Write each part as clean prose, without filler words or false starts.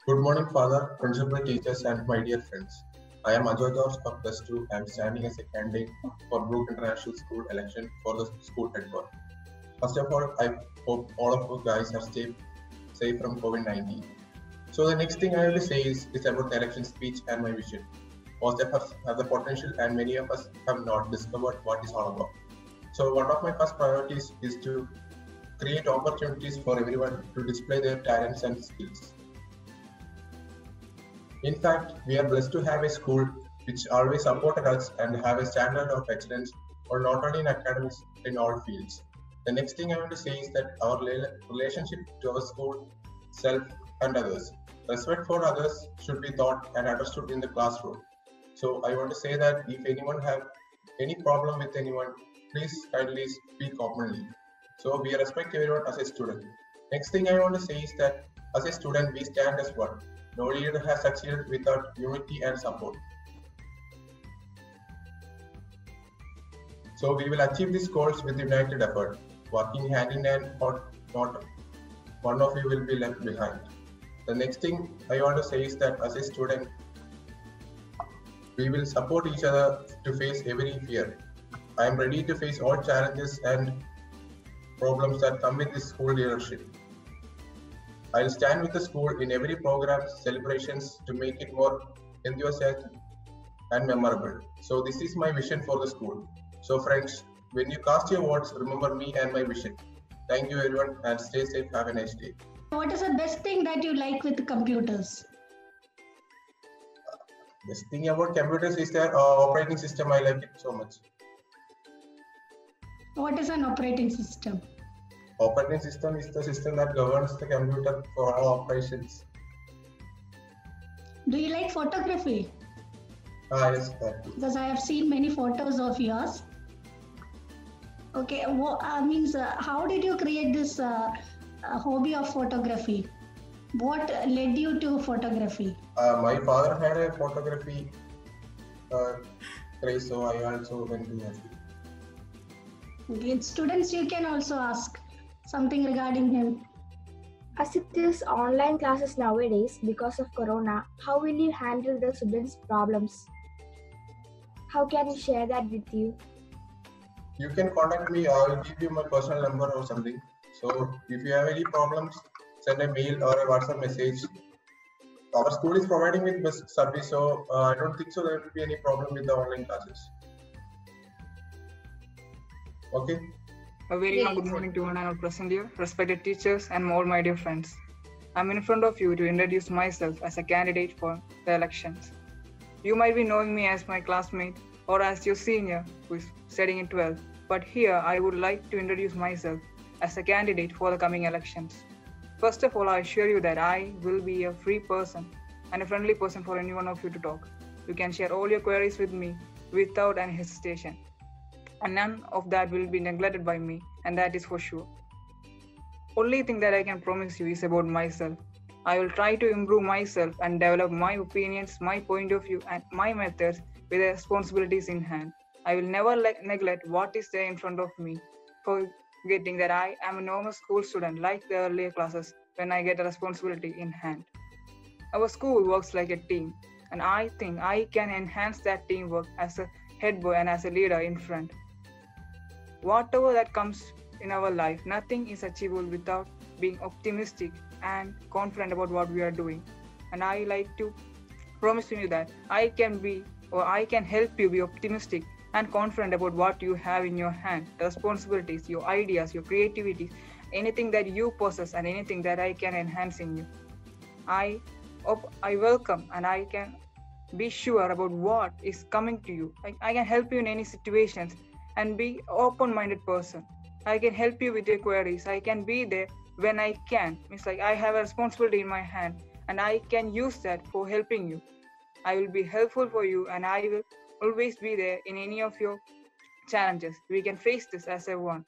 Good morning, Father, Principal, teachers, and my dear friends. I am Ajoy George of Plus 2. I am standing as a candidate for Brook International School election for the school head board. First of all, I hope all of you guys are safe from COVID-19. So the next thing I will say is about the election speech and my vision. Most of us have the potential and many of us have not discovered what it's all about. So one of my first priorities is to create opportunities for everyone to display their talents and skills. In fact, we are blessed to have a school which always supported us and have a standard of excellence, or not only in academics, in all fields. The next thing I want to say is that our relationship to our school, self, and others. Respect for others should be taught and understood in the classroom. So I want to say that if anyone have any problem with anyone, please kindly speak openly. So we respect everyone as a student. Next thing I want to say is that as a student, we stand as one. No leader has succeeded without unity and support. So we will achieve these goals with united effort, working hand in hand, or not one of you will be left behind. The next thing I want to say is that as a student, we will support each other to face every fear. I am ready to face all challenges and problems that come with this school leadership. I will stand with the school in every program, celebrations to make it more enthusiastic and memorable. So this is my vision for the school. So friends, when you cast your votes, remember me and my vision. Thank you everyone and stay safe. Have a nice day. What is the best thing that you like with computers? Best thing about computers is their operating system. I like it so much. What is an operating system? Operating system is the system that governs the computer for all operations. Do you like photography? Yes. Because I have seen many photos of yours. Okay, how did you create this hobby of photography? What led you to photography? My father had a photography craze, so I also went to that. Okay, students, you can also ask something regarding him. As it is online classes nowadays because of Corona, how will you handle the students' problems? How can you share that with you? You can contact me. I will give you my personal number or something. So if you have any problems, send a mail or a WhatsApp message. Our school is providing with best service, so I don't think so there will be any problem with the online classes. Okay. A very good morning to everyone present here, respected teachers and all my dear friends. I'm in front of you to introduce myself as a candidate for the elections. You might be knowing me as my classmate or as your senior who is studying in 12th, but here I would like to introduce myself as a candidate for the coming elections. First of all, I assure you that I will be a free person and a friendly person for any one of you to talk. You can share all your queries with me without any hesitation. And none of that will be neglected by me, and that is for sure. Only thing that I can promise you is about myself. I will try to improve myself and develop my opinions, my point of view, and my methods with the responsibilities in hand. I will never neglect what is there in front of me, forgetting that I am a normal school student like the earlier classes when I get a responsibility in hand. Our school works like a team, and I think I can enhance that teamwork as a head boy and as a leader in front. Whatever that comes in our life, nothing is achievable without being optimistic and confident about what we are doing. And I like to promise you that I can help you be optimistic and confident about what you have in your hand, the responsibilities, your ideas, your creativity, anything that you possess and anything that I can enhance in you. I welcome and I can be sure about what is coming to you. I can help you in any situations and be open-minded person. I can help you with your queries. I can be there when I can. It's like I have a responsibility in my hand and I can use that for helping you. I will be helpful for you and I will always be there in any of your challenges. We can face this as a one.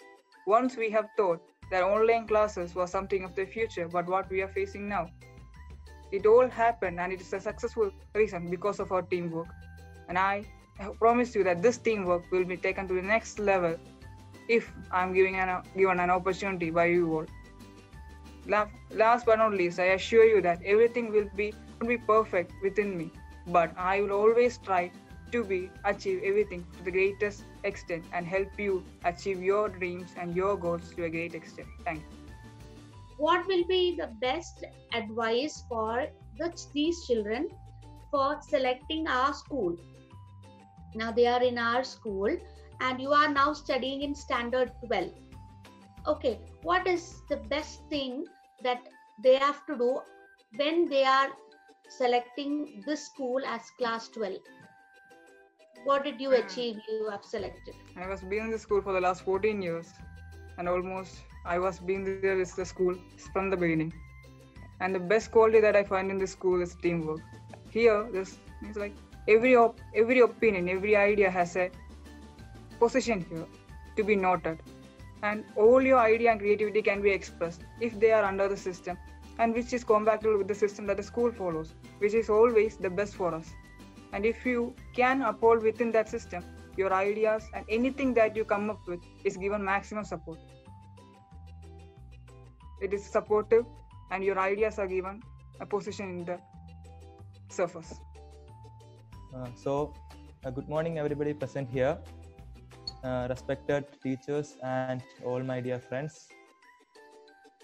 Once we have thought that online classes was something of the future, but what we are facing now. It all happened and it is a successful reason because of our teamwork. And I promise you that this teamwork will be taken to the next level if I'm given an opportunity by you all. Last but not least, I assure you that everything will be perfect within me, but I will always try to achieve everything to the greatest extent and help you achieve your dreams and your goals to a great extent. Thank you. What will be the best advice for these children for selecting our school? Now they are in our school and you are now studying in standard 12. Okay, what is the best thing that they have to do when they are selecting this school as class 12? What did you achieve? You have selected. I was being in the school for the last 14 years, and almost I was being there with the school from the beginning. And the best quality that I find in this school is teamwork. Here, it's like every opinion, every idea has a position here to be noted, and all your idea and creativity can be expressed if they are under the system, and which is compatible with the system that the school follows, which is always the best for us. And if you can uphold within that system, your ideas and anything that you come up with is given maximum support. It is supportive and your ideas are given a position in the surface. Good morning everybody present here. Respected teachers and all my dear friends.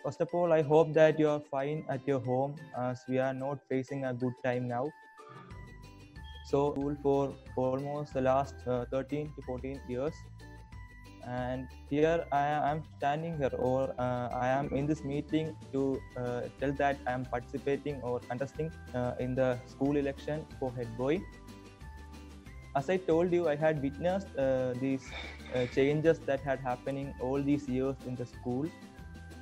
First of all, I hope that you are fine at your home as we are not facing a good time now. So, for almost the last 13 to 14 years, and here I am standing here, or I am in this meeting to tell that I am participating or contesting in the school election for head boy. As I told you, I had witnessed these changes that had happening all these years in the school,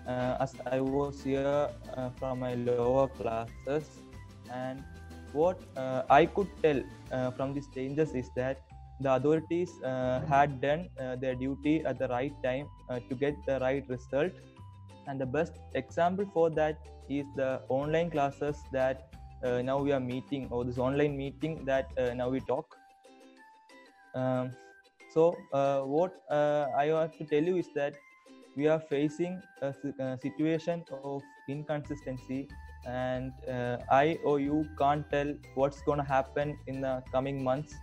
as I was here from my lower classes, and what I could tell from these changes is that the authorities had done their duty at the right time to get the right result. And the best example for that is the online classes that now we are meeting, or this online meeting that now we talk. What I have to tell you is that we are facing a situation of inconsistency, and I or you can't tell what's going to happen in the coming months.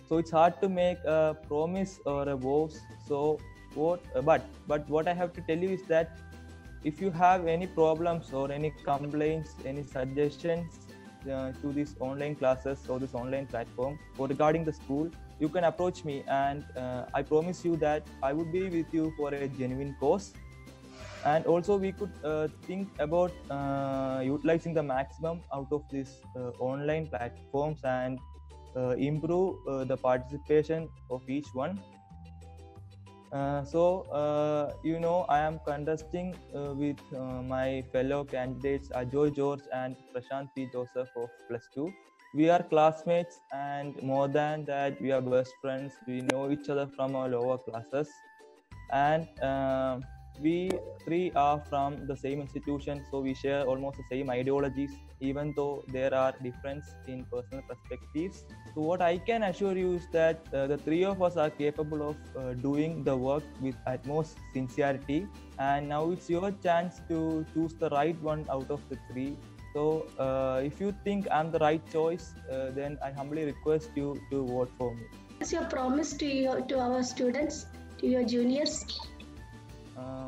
So it's hard to make a promise or a vow. So but what I have to tell you is that if you have any problems or any complaints, any suggestions to these online classes or this online platform or regarding the school, you can approach me, and I promise you that I would be with you for a genuine cause. And also we could think about utilizing the maximum out of these online platforms and improve the participation of each one. I am contesting with my fellow candidates Ajoy George and Prashant P. Joseph of +2. We are classmates, and more than that, we are best friends. We know each other from our lower classes, and we three are from the same institution, so we share almost the same ideologies, even though there are differences in personal perspectives. So what I can assure you is that the three of us are capable of doing the work with utmost sincerity, and now it's your chance to choose the right one out of the three. So if you think I'm the right choice, then I humbly request you to vote for me. What's your promise to our students, to your juniors?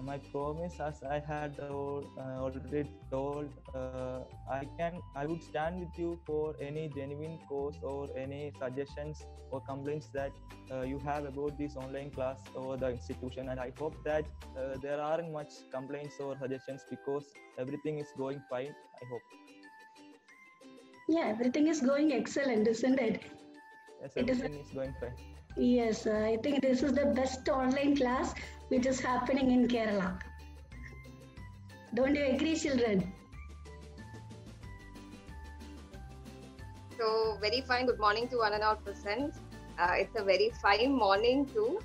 My promise, as I had already told, I would stand with you for any genuine cause or any suggestions or complaints that you have about this online class or the institution. And I hope that there aren't much complaints or suggestions, because everything is going fine, I hope. Yeah, everything is going excellent, isn't it? Yes, everything is going fine. Yes, I think this is the best online class which is happening in Kerala. Don't you agree, children? So, very fine. Good morning to one and all present. It's a very fine morning too.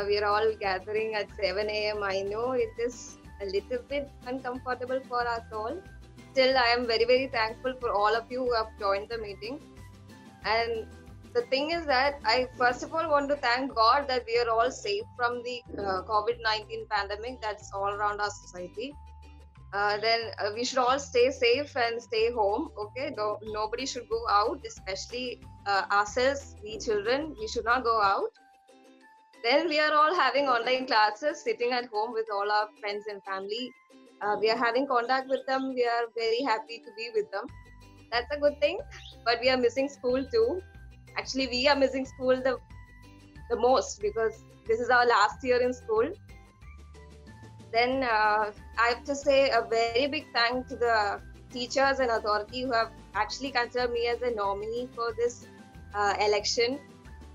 We are all gathering at 7 a.m. I know it is a little bit uncomfortable for us all. Still, I am very, very thankful for all of you who have joined the meeting. And the thing is that I first of all want to thank God that we are all safe from the COVID-19 pandemic that's all around our society. then we should all stay safe and stay home. Okay, nobody should go out, especially ourselves, we children. We should not go out. Then we are all having online classes, sitting at home with all our friends and family. We are having contact with them. We are very happy to be with them. That's a good thing. But we are missing school too. Actually, we are missing school the most because this is our last year in school. Then I have to say a very big thank to the teachers and authority who have actually considered me as a nominee for this election.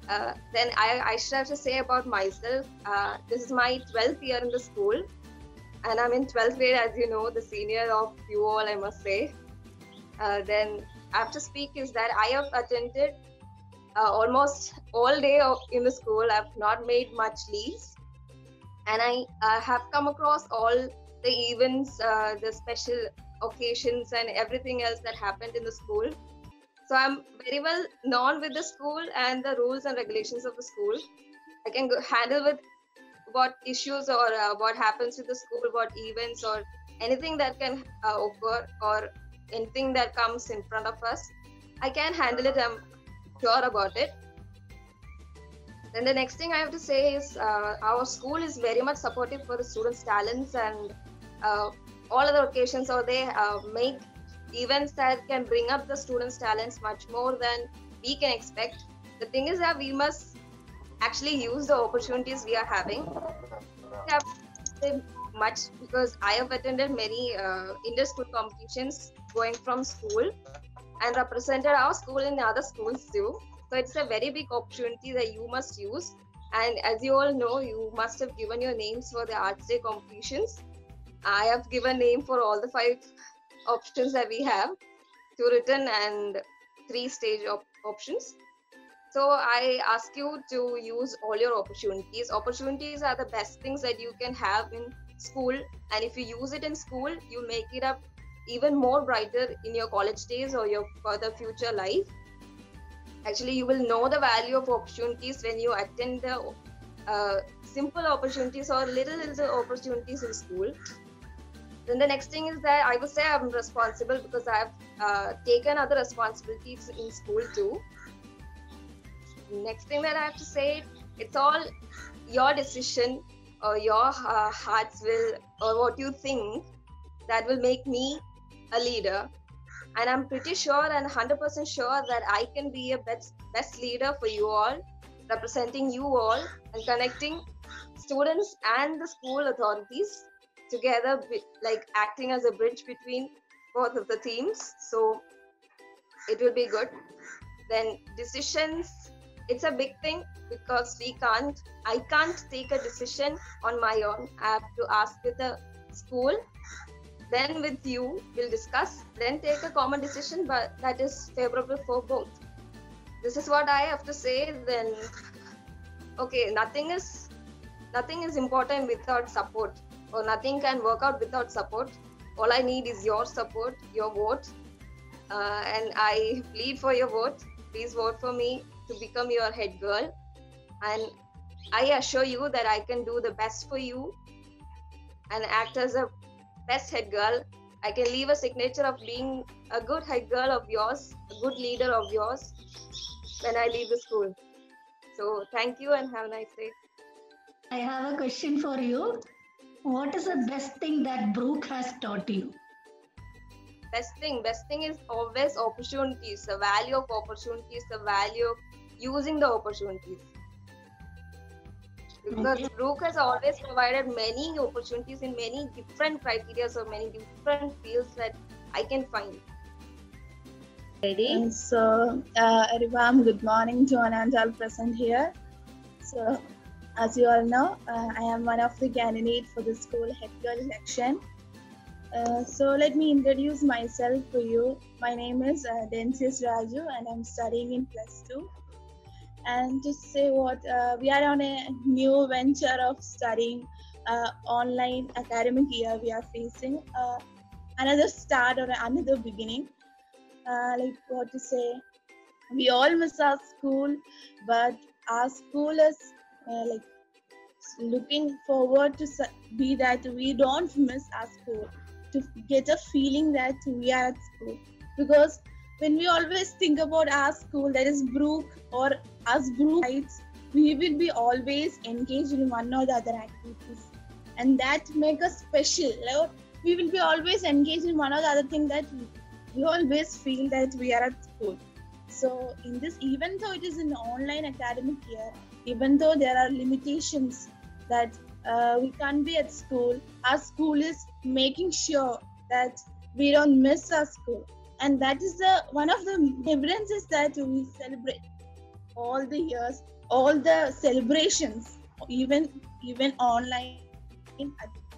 Then I should have to say about myself, this is my 12th year in the school and I'm in 12th grade, as you know, the senior of you all, I must say. Then I have to speak is that I have attended almost all day in the school. I've not made much leaves and I have come across all the events, the special occasions and everything else that happened in the school. So I'm very well known with the school and the rules and regulations of the school. I can handle with what issues or what happens with the school, what events or anything that can occur or anything that comes in front of us. I can handle it, I'm sure about it. Then the next thing I have to say is our school is very much supportive for the students' talents and all other occasions, or they make events that can bring up the students' talents much more than we can expect. The thing is that we must actually use the opportunities we are having. We have to say much because I have attended many inter-school competitions going from school and represented our school in other schools too. So it's a very big opportunity that you must use. And as you all know, you must have given your names for the Arts Day competitions. I have given name for all the 5 options that we have, 2 written and 3 stage options. So I ask you to use all your opportunities. Opportunities are the best things that you can have in school. And if you use it in school, you make it up even more brighter in your college days or your further future life. Actually, you will know the value of opportunities when you attend the simple opportunities or little opportunities in school. Then the next thing is that I would say I'm responsible because I have taken other responsibilities in school too. Next thing that I have to say, it's all your decision or your heart's will or what you think that will make me a leader. And I'm pretty sure and 100% sure that I can be a best leader for you all, representing you all and connecting students and the school authorities together, like acting as a bridge between both of the teams. So it will be good. Then decisions, it's a big thing because I can't take a decision on my own. I have to ask with the school, then with you, we'll discuss, then take a common decision, but that is favorable for both. This is what I have to say. Then, okay, nothing is important without support, or nothing can work out without support. All I need is your support, your vote, and I plead for your vote. Please vote for me to become your head girl, and I assure you that I can do the best for you and act as a best head girl. I can leave a signature of being a good head girl of yours, a good leader of yours when I leave the school. So thank you and have a nice day. I have a question for you. What is the best thing that Brooke has taught you? Best thing is always opportunities, the value of opportunities, the value of using the opportunities. Because Okay. Brooke has always provided many opportunities in many different criteria or many different fields that I can find. Ready? So, everyone, good morning. John and all present here. So, as you all know, I am one of the candidates for the school head girl election. So, let me introduce myself to you. My name is Densis Raju, and I'm studying in +2. And to say what, we are on a new venture of studying online academic year. We are facing another start or another beginning. Like what to say, we all miss our school, but our school is like looking forward to be that we don't miss our school, to get a feeling that we are at school. Because when we always think about our school, that is Brook or us Brookites, we will be always engaged in one or the other activities, and that make us special. Like, we will be always engaged in one or the other thing that we always feel that we are at school. So in this, even though it is an online academic year, even though there are limitations that we can't be at school, our school is making sure that we don't miss our school. And that is one of the evidences that we celebrate all the years, all the celebrations, even online.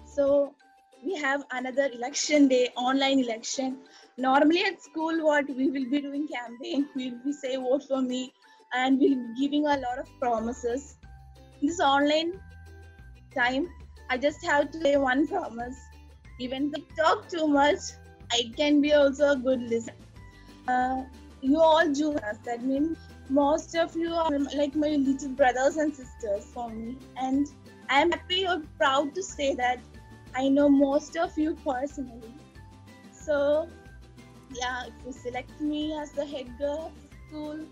So we have another election day, online election. Normally at school, what we will be doing campaign, we will be say vote for me, and we'll be giving a lot of promises. This online time, I just have to say one promise. Even if I talk too much, I can be also a good listener. You all juniors, that means most of you are like my little brothers and sisters for me, and I am happy or proud to say that I know most of you personally. So yeah, if you select me as the head girl of the school,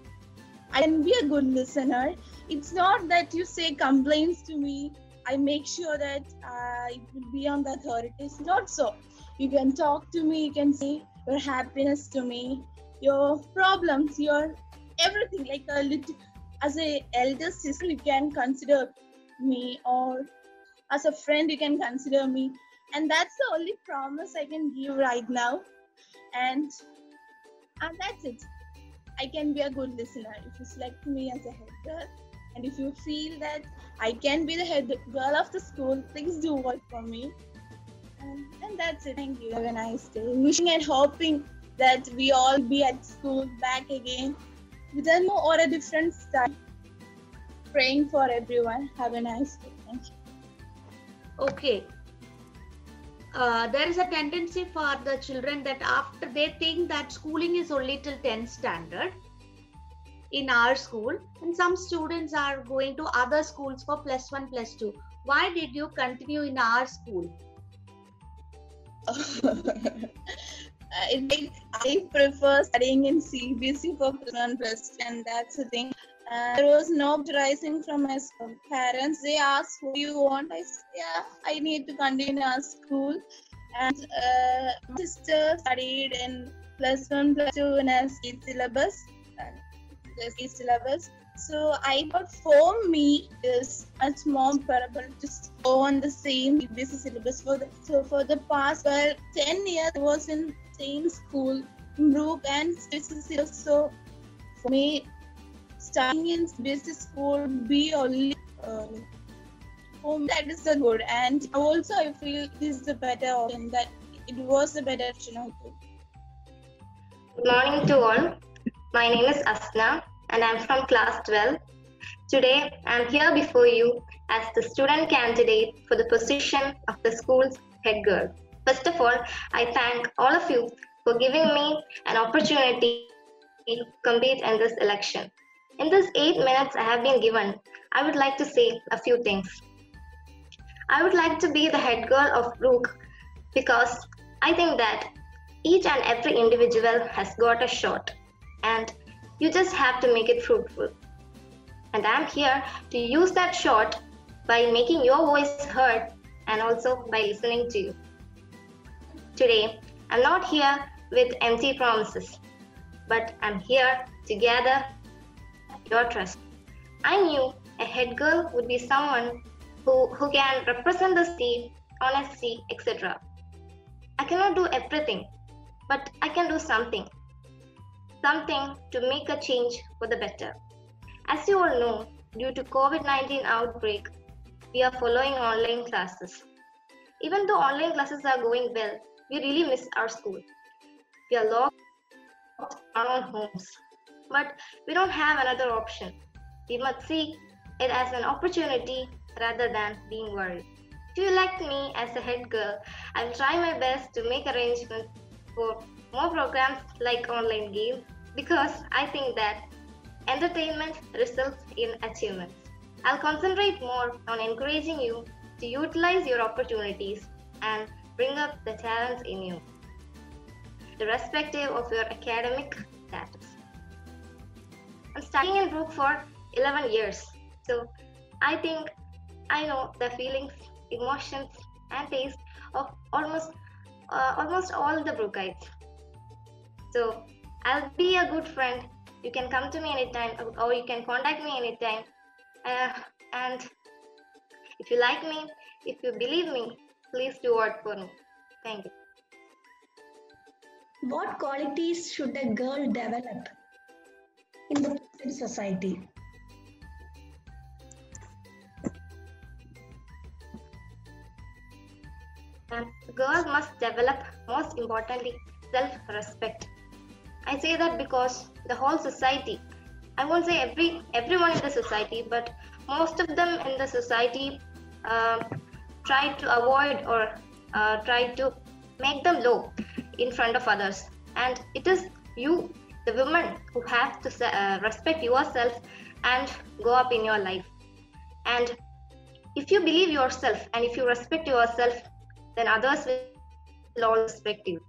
I can be a good listener. It's not that you say complaints to me. I make sure that it will be on the authorities. Not so. You can talk to me. You can say your happiness to me, your problems, your everything. Like a little, as a elder sister, you can consider me, or as a friend, you can consider me. And that's the only promise I can give right now. And that's it. I can be a good listener if you select me as a head girl. And if you feel that I can be the head girl of the school, please do vote for me. And that's it. Thank you. Have a nice day. Wishing and hoping that we all be at school back again with a new or a different style. Praying for everyone. Have a nice day. Thank you. Okay. There is a tendency for the children that after they think that schooling is only till 10th standard in our school, and some students are going to other schools for +1, +2. Why did you continue in our school? I prefer studying in CBSE for +1, +2, and that's the thing. There was no rising from my parents. They asked, what do you want? I said, yeah, I need to continue our school. And my sister studied in +1, +2 in a state syllabus. So I thought for me is much more preferable to go on the same CBSE syllabus. For the past 10 years, I was in same school, Brook and CBSE. So for me, starting in CBSE school would be only for me, that is the good. And also I feel this is the better option, that it was the better option also. Good morning to all. My name is Asna and I'm from class 12. Today I'm here before you as the student candidate for the position of the school's head girl. First of all, I thank all of you for giving me an opportunity to compete in this election. In this 8 minutes I have been given, I would like to say a few things. I would like to be the head girl of Brook because I think that each and every individual has got a shot and you just have to make it fruitful. And I'm here to use that shot by making your voice heard and also by listening to you. Today, I'm not here with empty promises, but I'm here to gather your trust. I knew a head girl would be someone who can represent the state, honesty, etc. I cannot do everything, but I can do something to make a change for the better. As you all know, due to COVID-19 outbreak, we are following online classes. Even though online classes are going well, we really miss our school. We are locked in our own homes, but we don't have another option. We must see it as an opportunity rather than being worried. If you elect me as a head girl, I will try my best to make arrangements for more programs like online games, because I think that entertainment results in achievements. I'll concentrate more on encouraging you to utilize your opportunities and bring up the talents in you, irrespective of your academic status. I'm studying in Brook for 11 years, so I think I know the feelings, emotions, and taste of almost all the Brookites. So I'll be a good friend. You can come to me anytime, or you can contact me anytime. And if you like me, if you believe me, please do work for me. Thank you. What qualities should a girl develop in the present society? Girls must develop, most importantly, self-respect. I say that because the whole society, I won't say everyone in the society, but most of them in the society try to avoid or try to make them low in front of others. And it is you, the woman, who have to respect yourself and go up in your life. And if you believe yourself and if you respect yourself, then others will all respect you.